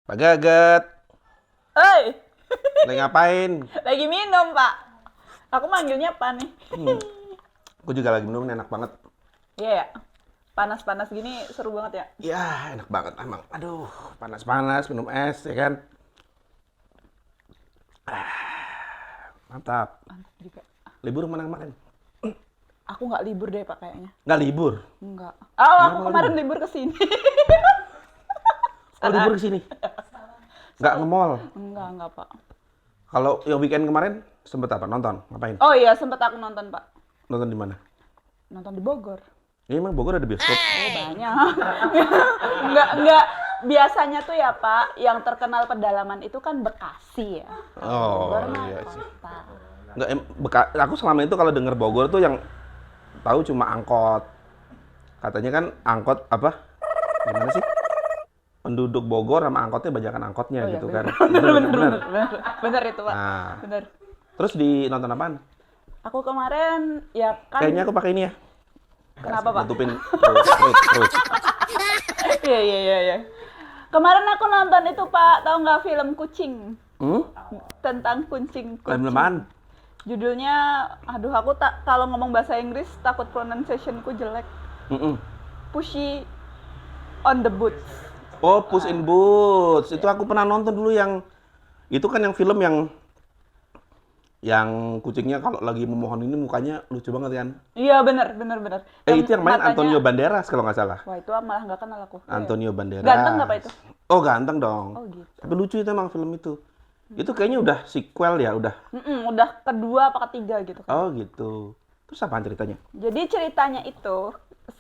Pak Gaget, Hei, lagi ngapain? lagi minum, Pak. Aku manggilnya apa nih? Aku juga lagi minum, enak banget. Iya ya. Panas-panas gini seru banget ya. Ya, enak banget emang. Aduh, panas-panas, minum es, ya kan? Mantap. Mantap juga. Libur mana kemarin? Aku nggak libur deh, Pak, kayaknya. Nggak libur? Enggak. Oh, Kenapa aku nggak kemarin libur ke sini. Oh, libur ke sini? Nggak nge-mall? Enggak, Pak. Kalau yang weekend kemarin, sempet apa? Nonton? Ngapain? Oh iya, sempet aku nonton, Pak. Nonton di mana? Nonton di Bogor. Ya, emang Bogor ada bioskop? Oh, banyak. Enggak. Biasanya tuh ya, Pak, yang terkenal pedalaman itu kan Bekasi ya. Oh, Bogor mah iya sih. kota. Nggak, aku selama itu kalau denger Bogor tuh yang tahu cuma angkot. Katanya kan angkot apa? Gimana sih? Penduduk Bogor sama angkotnya banyakan angkotnya Oh, iya, gitu bener. kan. Bener itu, Pak. Nah, Bener. terus di nonton apaan? Aku kemarin ya kan. Kayaknya aku pakai ini ya. Kenapa, Pak? Nutupin perut. Iya. Kemarin aku nonton itu, Pak, tahu nggak film Kucing? Tentang kucing. Film apaan? Judulnya, aduh aku tak kalau ngomong bahasa Inggris takut pronunciationku jelek. Pushy on the Boots. Oh, Puss in Boots. Itu aku pernah nonton dulu yang itu kan yang film yang kucingnya kalau lagi memohon ini mukanya lucu banget kan? Iya bener. Itu yang main matanya- Antonio Banderas kalau nggak salah. Wah itu malah nggak kenal aku. Antonio Banderas. Ganteng nggak, Pak, itu? Oh, ganteng dong. Oh gitu. Tapi lucu itu emang film itu. Itu kayaknya udah sequel ya, udah. Udah kedua apa ketiga gitu kan. Oh gitu. Terus apaan ceritanya? Jadi ceritanya itu,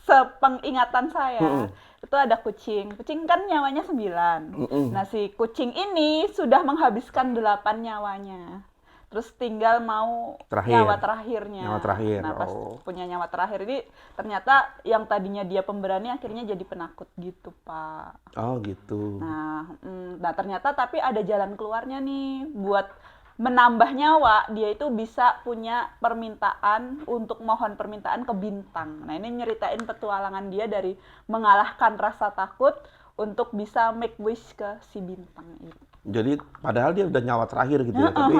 sepengingatan saya, itu ada kucing. Kucing kan nyawanya 9. Nah, si kucing ini sudah menghabiskan 8 nyawanya. Terus tinggal mau nyawa terakhirnya. Nyawa terakhir, Nah, pas oh. punya nyawa terakhir ini, ternyata yang tadinya dia pemberani akhirnya jadi penakut gitu, Pak. Oh gitu. Nah, ternyata tapi ada jalan keluarnya nih buat menambah nyawa. Dia itu bisa punya permintaan untuk mohon permintaan ke bintang. Nah, ini nyeritain petualangan dia dari mengalahkan rasa takut untuk bisa make wish ke si bintang itu. Jadi padahal dia udah nyawa terakhir gitu ya, tapi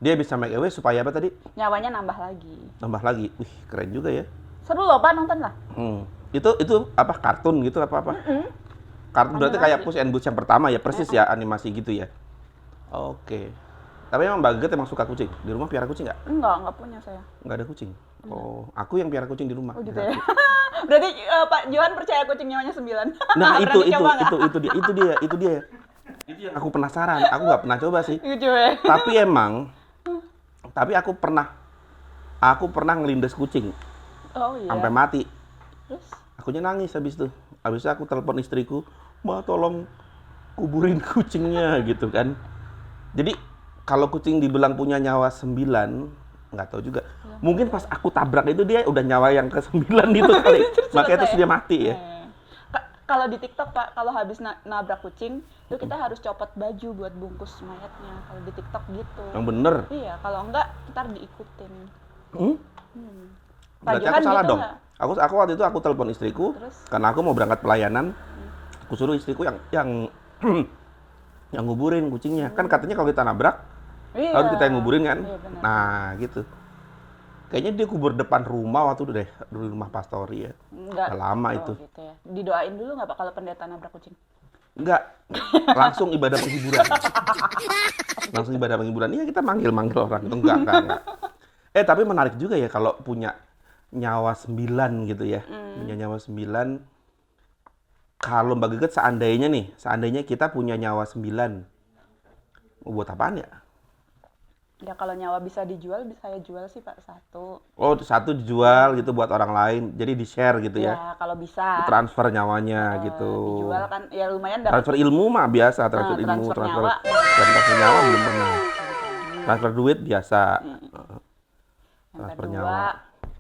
dia bisa make a wish supaya apa tadi? Nyawanya nambah lagi. Nambah lagi. Wih, keren juga ya. Seru loh, Pak, nonton lah. Itu apa kartun gitu apa? Kartun berarti kayak Puss in Boots yang pertama ya, persis ya animasi gitu ya. Oke. Tapi emang Mbak Get emang suka kucing? Di rumah piara kucing nggak? Enggak punya saya. Nggak ada kucing? Oh, aku yang piara kucing di rumah. Oh gitu ya. Berarti Pak Johan percaya kucing nyawanya 9. Nah, itu Berani coba nggak? Itu dia. Itu yang aku penasaran. Aku nggak pernah coba sih. Lucu ya. Tapi aku pernah ngelindes kucing Oh iya. sampai mati. Terus? Akunya nangis habis itu. Habis itu aku telepon istriku, "Mbak, tolong kuburin kucingnya," gitu kan. Jadi kalau kucing dibilang punya nyawa 9, nggak tahu juga. Mungkin pas aku tabrak itu dia udah nyawa yang ke-9 itu kali. Makanya terus dia mati ya. Kalau di TikTok, Pak, kalau habis nabrak kucing, itu kita harus copot baju buat bungkus mayatnya. Kalau di TikTok gitu. Yang bener. Iya, kalau enggak ntar diikutin. Pak Berarti Johan aku salah gitu dong. nggak? Aku waktu itu aku telepon istriku, Terus? karena aku mau berangkat pelayanan. Aku suruh istriku yang nguburin kucingnya. Kan katanya kalau kita nabrak, Iya. harus kita yang nguburin kan? Iya, benar. Nah, gitu. Kayaknya dia kubur depan rumah waktu itu deh, di rumah pastori ya. Enggak. Udah lama itu. Gitu ya. Didoain dulu nggak, Pak, kalau pendeta nabrak kucing? Enggak, langsung ibadah penghiburan. Langsung ibadah penghiburan. Iya, kita manggil orang. Enggak. Tapi menarik juga ya kalau punya nyawa 9 gitu ya. Punya nyawa 9. Kalau Mbak Geget seandainya kita punya nyawa 9. Mau buat apaan ya? Ya kalau nyawa bisa dijual, bisa saya jual sih, Pak, 1. Oh, 1 dijual gitu buat orang lain. Jadi di-share gitu ya. Ya, kalau bisa. Transfer nyawanya gitu. Dijual kan ya lumayan dapat. Transfer ilmu mah biasa, transfer ilmu, transfer transfer nyawa. nyawa belum pernah. Transfer duit biasa. Yang Transfer kedua, nyawa.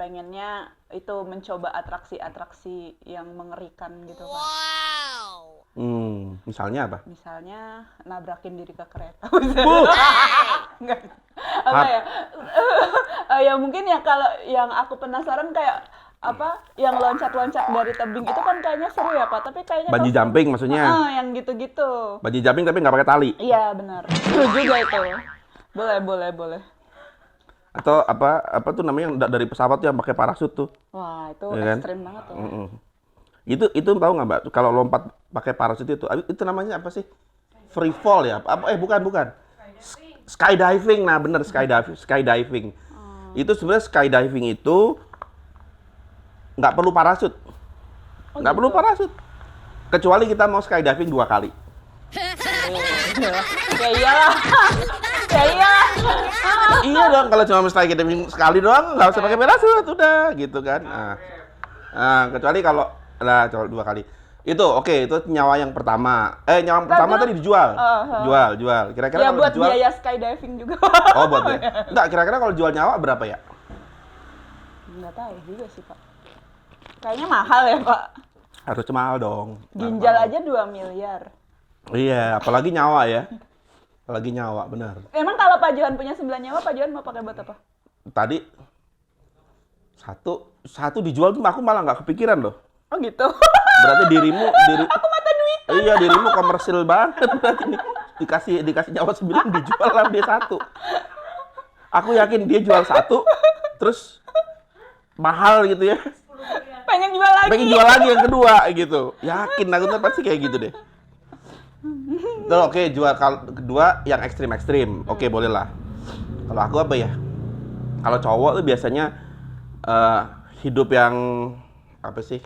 pengennya itu mencoba atraksi-atraksi yang mengerikan gitu, Pak. Misalnya apa? Misalnya nabrakin diri ke kereta. Bu! Enggak. Apa ya? Ya mungkin ya kalau yang aku penasaran kayak apa yang loncat-loncat dari tebing itu kan kayaknya seru ya Pak, tapi kayaknya Bungee kalau jumping maksudnya. yang gitu-gitu. Bungee jumping tapi nggak pakai tali. Iya benar, seru juga itu. Boleh. Atau apa tuh namanya yang dari pesawat tuh yang pakai parasut tuh. Wah itu Iya kan? ekstrim banget tuh. Mm-mm. Itu tahu nggak Mbak? Kalau lompat pakai parasut itu namanya apa sih? Free fall ya? Bukan. Skydiving. Nah, bener skydiving. Itu sebenarnya skydiving itu nggak perlu parasut. Oh, Nggak gitu. perlu parasut. Kecuali kita mau skydiving 2 kali. Ya iyalah. Ya iyalah. Iya dong, kalau cuma skydiving sekali doang nggak usah pakai parasut, udah gitu kan. Nah, kecuali kalau coba 2 kali. Itu oke, itu nyawa yang pertama. Nyawa yang pertama tadi dijual. Jual. Kira-kira Ya kalau buat dijual. biaya skydiving juga. Oh, buat ya. Enggak, kira-kira kalau jual nyawa berapa ya? Nggak tahu juga sih Pak. Kayaknya mahal ya Pak. Harus mahal dong. Ginjal aja 2 miliar. Iya, apalagi nyawa ya. Apalagi nyawa, benar. Emang kalau Pak Johan punya 9 nyawa, Pak Johan mau pakai buat apa? Tadi satu dijual tuh aku malah nggak kepikiran loh. Oh gitu. Berarti aku mata duit. Iya, dirimu komersil banget berarti nih. Dikasih nyawa 9 dijual lah dia 1. Aku yakin dia jual 1 terus mahal gitu ya. Pengen jual lagi. Pengen jual lagi yang kedua gitu. Yakin aku tuh pasti kayak gitu deh. Tuh, oke, jual kedua yang ekstrim. Oke, boleh lah. Kalau aku apa ya? Kalau cowok tuh biasanya hidup yang apa sih?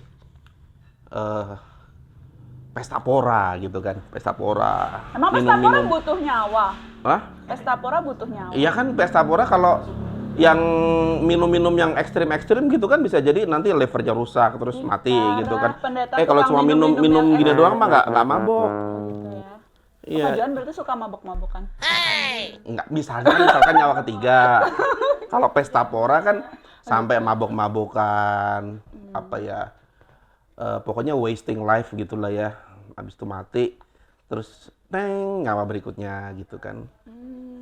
Pesta pora gitu kan. Pesta pora. Emang pesta pora butuh nyawa? Hah? Pesta pora butuh nyawa? Iya kan pesta pora kalau yang minum-minum yang ekstrim gitu kan bisa jadi nanti livernya rusak terus mati gitu kan. Kalau cuma minum gini doang mah nggak mabok. Iya. Pak Johan berarti suka mabok-mabokan? Nggak, misalkan nyawa ketiga. Kalau pesta pora kan sampai mabok-mabokan, apa ya, pokoknya wasting life gitulah ya. Habis itu mati, terus nyawa berikutnya gitu kan.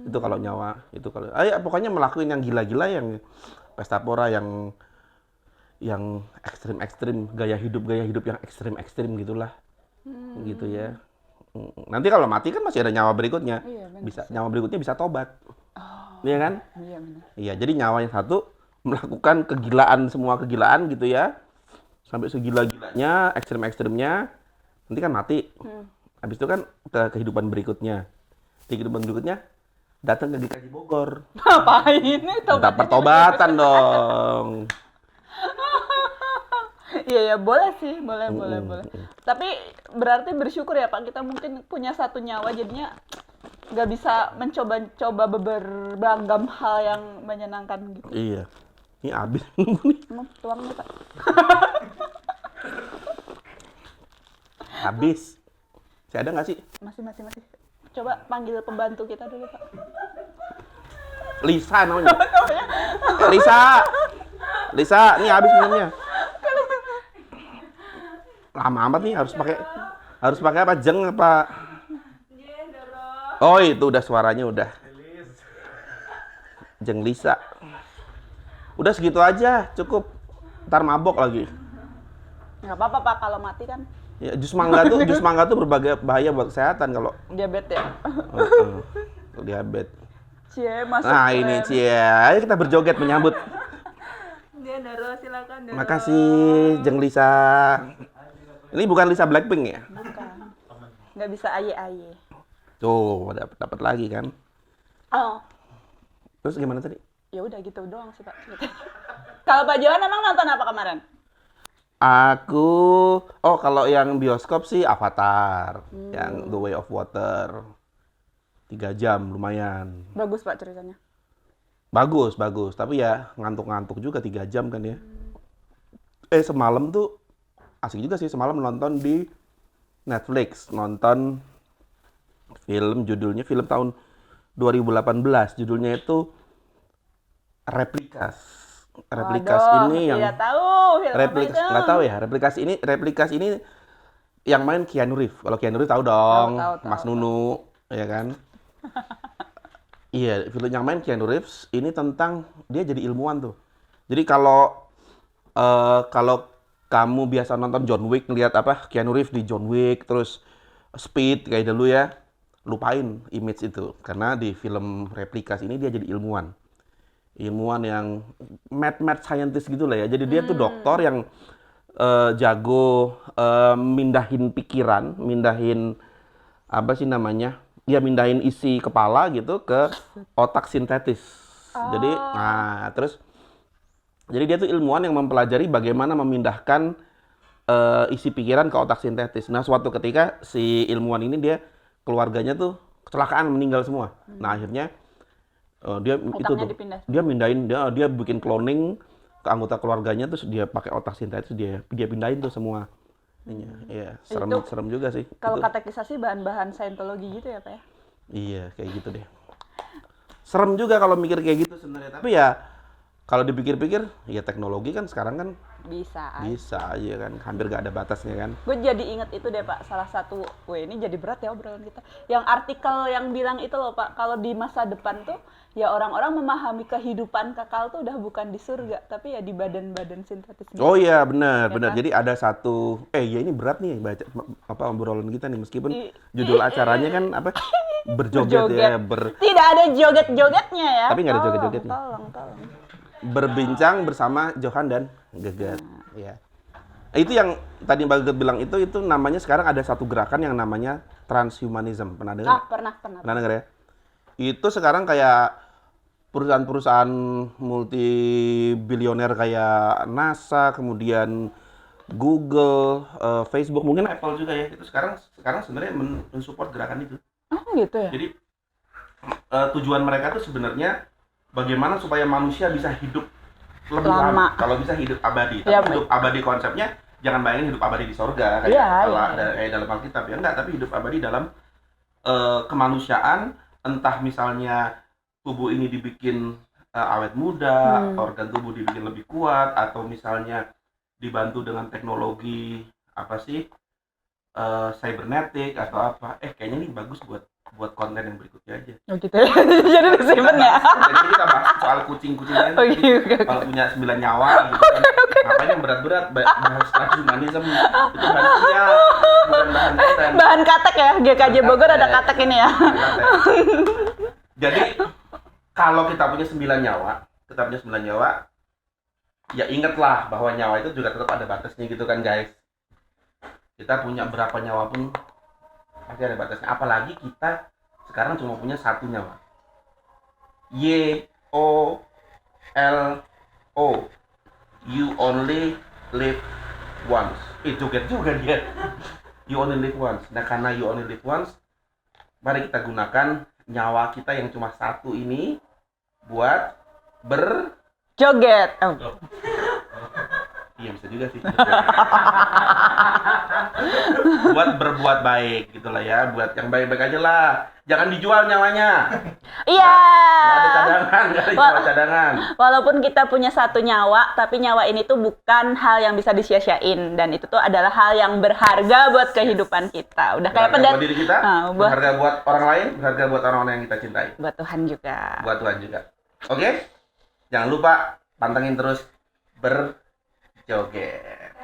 Itu kalau nyawa, itu kalau, pokoknya melakukan yang gila-gila, yang pesta pora, yang ekstrim-ekstrim, gaya hidup yang ekstrim gitulah, gitu ya. Nanti kalau mati kan masih ada nyawa berikutnya, nyawa berikutnya bisa tobat, iya kan? Iya benar. Iya, jadi nyawa yang 1 melakukan semua kegilaan gitu ya, sampai segila-gilanya, ekstrimnya, nanti kan mati. Habis itu kan ke kehidupan berikutnya. Di kehidupan berikutnya datang ke GKJ Bogor. Ngapain itu? Minta pertobatan dong. Iya, boleh sih, boleh. Tapi berarti bersyukur ya Pak, kita mungkin punya 1 nyawa, jadinya nggak bisa mencoba berbagai hal yang menyenangkan gitu. Iya. Ini habis nunggu nih. Tuang nih Pak. Habis. Masih ada nggak sih? Masih. Coba panggil pembantu kita dulu Pak. Lisa namanya. Lisa, ini habis minumnya. Lama amat nih, harus pakai apa? Jeng apa? Oh, itu udah suaranya udah. Jeng Lisa. Udah segitu aja, cukup. Ntar mabok lagi. Nggak apa-apa Pak, kalau mati kan Ya, jus mangga tuh berbagai bahaya buat kesehatan kalau diabetes ya. Diabetes. Cie, masuk. Nah, ini Cie. Ayo kita berjoget menyambut. Dia Doro, silakan Doro. Makasih, Jeng Lisa. Ini bukan Lisa Blackpink ya? Bukan. Nggak bisa aye-aye. Tuh, dapat lagi kan. Oh. Terus gimana tadi? Ya udah gitu doang sih Pak. Kalau Pak Johan emang nonton apa kemarin? Kalau yang bioskop sih Avatar, yang The Way of Water. 3 jam, lumayan. Bagus Pak ceritanya. Bagus. Tapi ya ngantuk-ngantuk juga 3 jam kan ya. Semalam tuh asik juga sih. Semalam nonton di Netflix. Nonton film tahun 2018. Judulnya itu Replikas. Ini yang... Tidak tahu film Replikas, apa itu. nggak tahu ya. Replikas ini yang main Keanu Reeves. Kalau Keanu Reeves tahu dong, Tahu. Mas Nunu, ya kan? Iya, film yang main Keanu Reeves ini tentang dia jadi ilmuwan tuh. Jadi kalau Kalau kamu biasa nonton John Wick, ngeliat apa Keanu Reeves di John Wick, terus Speed kayak dulu ya, lupain image itu. Karena di film Replikas ini dia jadi ilmuwan. Ilmuwan yang mad scientist gitu lah ya. Jadi dia tuh dokter yang jago mindahin pikiran, mindahin apa sih namanya? Ya mindahin isi kepala gitu ke otak sintetis. Jadi, nah terus jadi dia tuh ilmuwan yang mempelajari bagaimana memindahkan isi pikiran ke otak sintetis. Nah, suatu ketika si ilmuwan ini dia keluarganya tuh kecelakaan meninggal semua. Nah, akhirnya dia itu Otaknya tuh dipindah. dia mindahin dia bikin cloning ke anggota keluarganya terus dia pakai otak sintetis dia pindahin tuh semua. Iya, serem Itu serem juga sih. kalau Itu- katekisasi bahan-bahan Scientology gitu ya, Pak ya? Iya, kayak gitu deh. Serem juga kalau mikir kayak gitu sebenarnya. Tapi ya kalau dipikir-pikir, ya teknologi kan sekarang kan Bisa. bisa aja kan, hampir gak ada batasnya kan. Gue jadi inget itu deh Pak, salah satu, ini jadi berat ya obrolan kita. Yang artikel yang bilang itu loh Pak, kalau di masa depan tuh ya orang-orang memahami kehidupan kekal tuh udah bukan di surga, tapi ya di badan-badan sintetis. Oh iya, benar, Ya benar. kan? Jadi ada satu, ya ini berat nih baca apa obrolan kita nih meskipun I- judul acaranya kan apa berjoget ya, Tidak ada joget-jogetnya ya. Tapi nggak ada Tolong, joget-jogetnya. Tolong. berbincang bersama Johan dan Geget. Ya. Itu yang tadi Mbak Geget bilang itu namanya sekarang ada satu gerakan yang namanya transhumanism. Pernah dengar? Pernah. Pernah dengar ya? Itu sekarang kayak perusahaan-perusahaan multi bilioner kayak NASA, kemudian Google, Facebook, mungkin Apple juga ya. Itu sekarang sebenarnya mensupport gerakan itu. Oh gitu ya? Jadi tujuan mereka tuh sebenarnya bagaimana supaya manusia bisa hidup lebih Lama. lama. Kalau bisa hidup abadi. Tapi Ya, hidup abadi konsepnya jangan bayangin hidup abadi di sorga kayak Iya, kayak dalam Alkitab ya enggak, tapi hidup abadi dalam kemanusiaan, entah misalnya tubuh ini dibikin awet muda, organ tubuh dibikin lebih kuat, atau misalnya dibantu dengan teknologi apa sih cybernetic atau apa. Kayaknya ini bagus buat konten yang berikutnya aja. Oh gitu ya? Jadi disimpan ya? Jadi kita bahas soal kucing-kucingan. Oh iya. Kalau punya 9 nyawa gitu kan. Ngapain yang berat-berat bahas transhumanism itu bahannya bukan bahan konten. Bahan katek ya? GKJ Bogor ada katek ini ya? Jadi kalau kita punya 9 nyawa, ya ingatlah bahwa nyawa itu juga tetap ada batasnya gitu kan guys. Kita punya berapa nyawa pun pasti ada batasnya. Apalagi kita sekarang cuma punya satu nyawa. YOLO. You only live once. Joget juga dia. You only live once. Nah, karena you only live once, mari kita gunakan nyawa kita yang cuma satu ini buat Joget. Iya bisa juga sih. Buat berbuat baik gitulah ya, buat yang baik-baik aja lah. Jangan dijual nyawanya. Iya. Nggak ada cadangan, nggak ada nyawa cadangan. Walaupun kita punya satu nyawa, tapi nyawa ini tuh bukan hal yang bisa disia-siain, dan itu tuh adalah hal yang berharga buat kehidupan kita. Udah kayak Berharga buat diri kita, buat berharga buat orang lain, berharga buat orang-orang yang kita cintai. buat Tuhan juga. Buat Tuhan juga. Oke? Jangan lupa pantengin terus berjoget.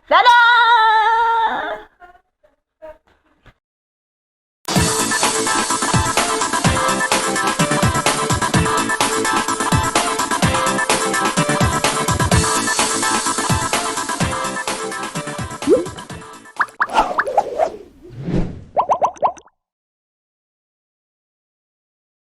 Dadah.